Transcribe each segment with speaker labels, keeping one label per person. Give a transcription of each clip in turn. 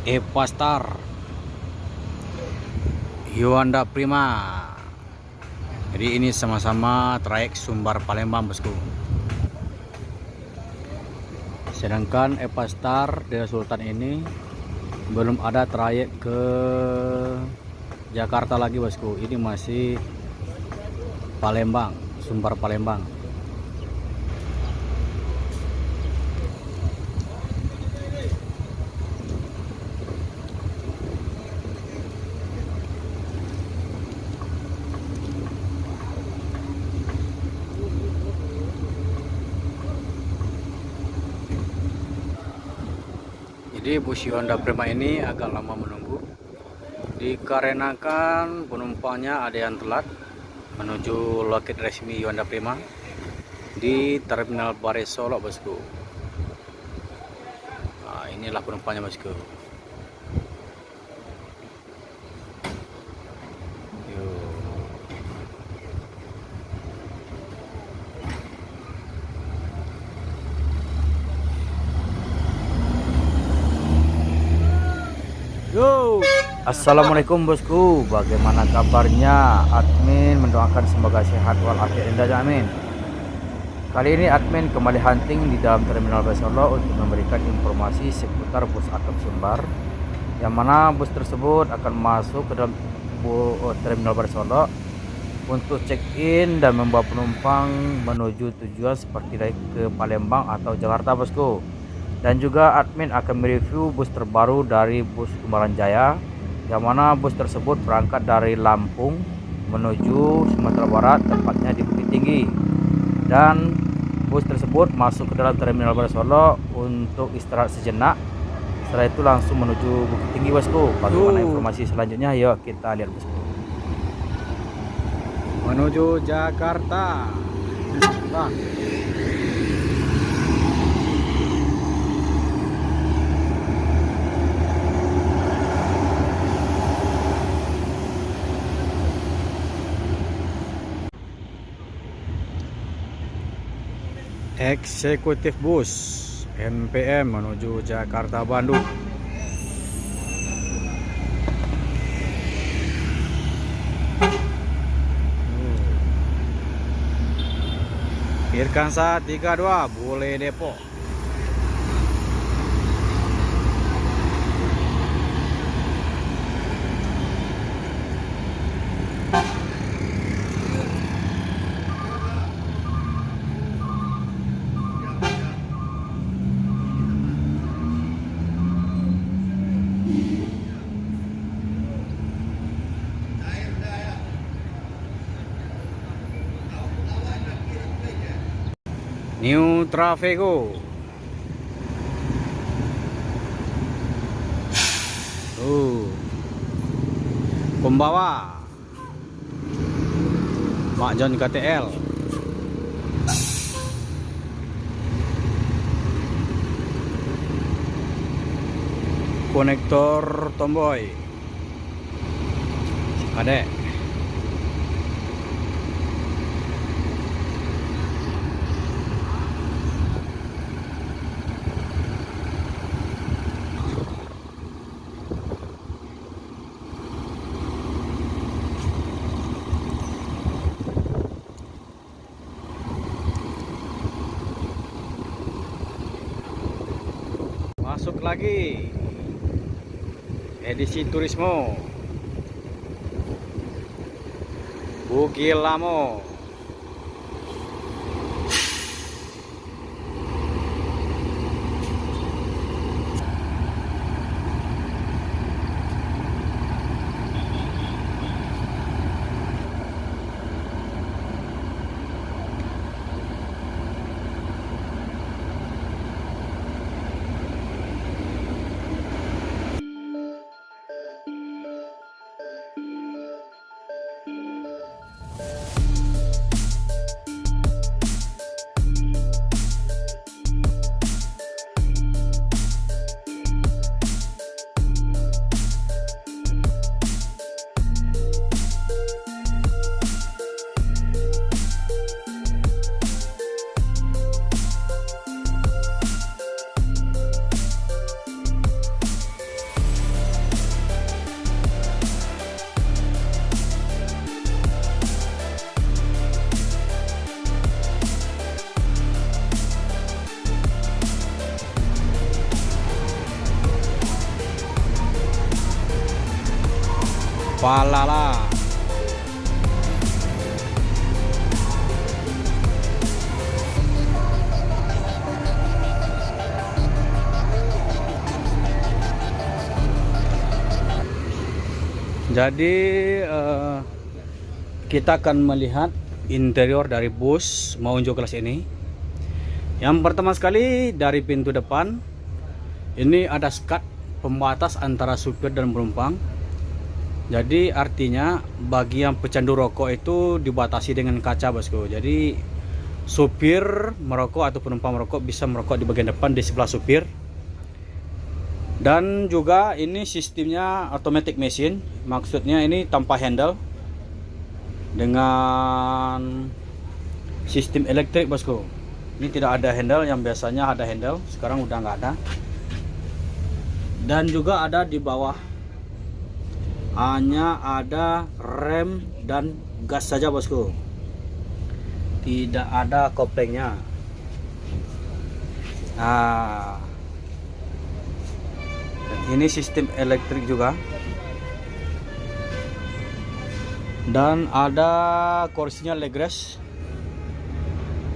Speaker 1: Evastar, Hyundai Prima. Jadi ini sama-sama trayek Sumbar Palembang, bosku. Sedangkan Evastar Dewa Sultan ini belum ada trayek ke Jakarta lagi, bosku. Ini masih Palembang, Sumbar Palembang. Jadi bus Hyundai Prima ini agak lama menunggu dikarenakan penumpangnya ada yang telat menuju loket resmi Hyundai Prima di Terminal Bare Solo, bosku. Nah, inilah penumpangnya, bosku. Yo, assalamualaikum, bosku. Bagaimana kabarnya? Admin mendoakan semoga sehat walafiat indah, amin. Kali ini admin kembali hunting di dalam Terminal Bare Solo untuk memberikan informasi seputar bus akap Sumbar, yang mana bus tersebut akan masuk ke dalam Terminal Bare Solo untuk check-in dan membawa penumpang menuju tujuan seperti dari ke Palembang atau Jakarta, bosku. Dan juga admin akan mereview bus terbaru dari bus Kumaran Jaya, yang mana bus tersebut berangkat dari Lampung menuju Sumatera Barat, tepatnya di Bukit Tinggi. Dan bus tersebut masuk ke dalam Terminal Bare Solo untuk istirahat sejenak. Setelah itu langsung menuju Bukit Tinggi, bosku. Bagaimana informasi selanjutnya? Yuk kita lihat, bosku. Menuju Jakarta. Nah. Eksekutif bus MPM menuju Jakarta Bandung. Irkansa 32 Bule Depok. New Trafego. Pembawa Mak John KTL. Konektor Tomboy. Adek. Masuk lagi edisi Turismo Bukil Lamo. Falala. Jadi kita akan melihat interior dari bus mau unjuk kelas ini. Yang pertama sekali dari pintu depan ini ada skat pembatas antara supir dan penumpang. Jadi artinya bagi yang pecandu rokok itu dibatasi dengan kaca, bosku. Jadi supir merokok atau penumpang merokok bisa merokok di bagian depan di sebelah supir. Dan juga ini sistemnya automatic machine, maksudnya ini tanpa handle, dengan sistem elektrik, bosku. Ini tidak ada handle, yang biasanya ada handle, sekarang udah nggak ada. Dan juga ada di bawah, hanya ada rem dan gas saja, bosku. Tidak ada koplengnya. Nah, ini sistem elektrik juga. Dan ada kursinya leg rest.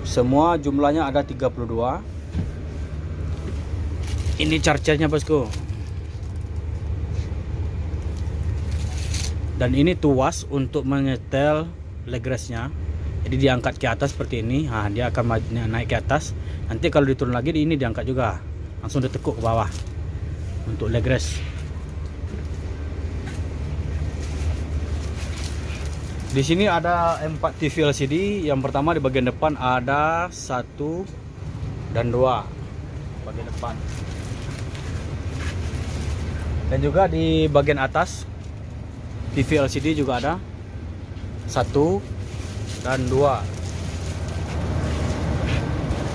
Speaker 1: Semua jumlahnya ada 32. Ini chargernya, bosku. Dan ini tuas untuk menyetel leg restnya. Jadi diangkat ke atas seperti ini. Nah, dia akan naik ke atas. Nanti kalau diturun lagi ini diangkat juga. Langsung ditekuk ke bawah untuk leg rest. Di sini ada 4 TV LCD. Yang pertama di bagian depan ada 1 dan 2 bagian depan. Dan juga di bagian atas TV LCD juga ada 1 dan 2.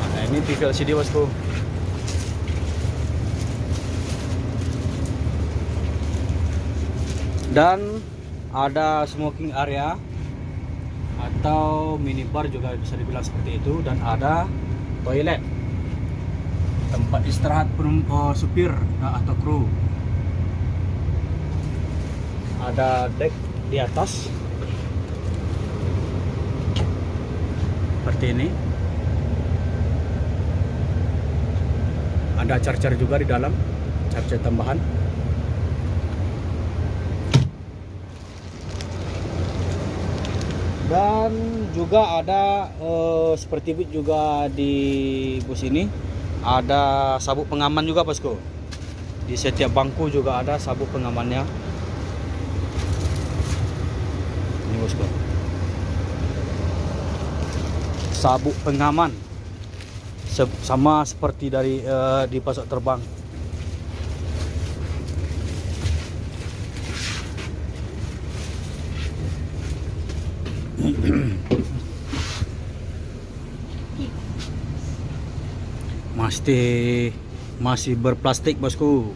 Speaker 1: Nah, ini TV LCD, bosku. Dan ada smoking area atau minibar juga bisa dibilang seperti itu. Dan ada toilet, tempat istirahat supir atau kru. Ada deck di atas seperti ini. Ada charger juga di dalam, charger tambahan. Dan juga ada seperti juga di bus ini ada sabuk pengaman juga, bosku. Di setiap bangku juga ada sabuk pengamannya. Ini, bosku, sabuk pengaman sama seperti dari di pesawat terbang. Masih berplastik, bosku.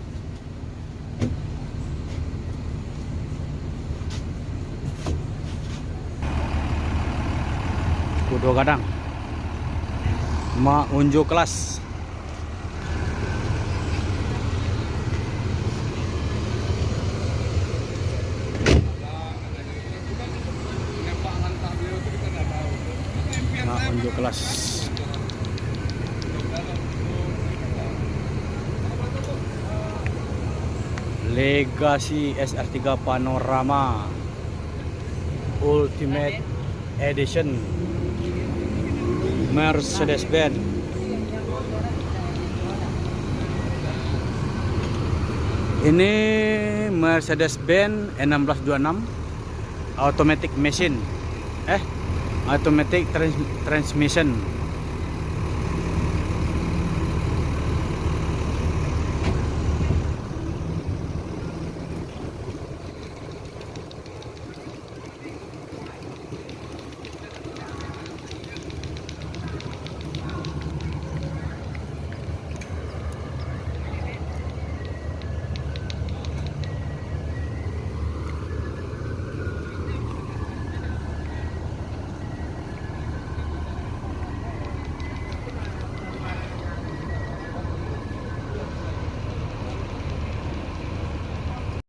Speaker 1: Kudo kadang mau unjuk kelas. Unjuk kelas. Legacy SR3 Panorama Ultimate Edition Mercedes-Benz. Ini Mercedes-Benz 1626 automatic machine, automatic transmission.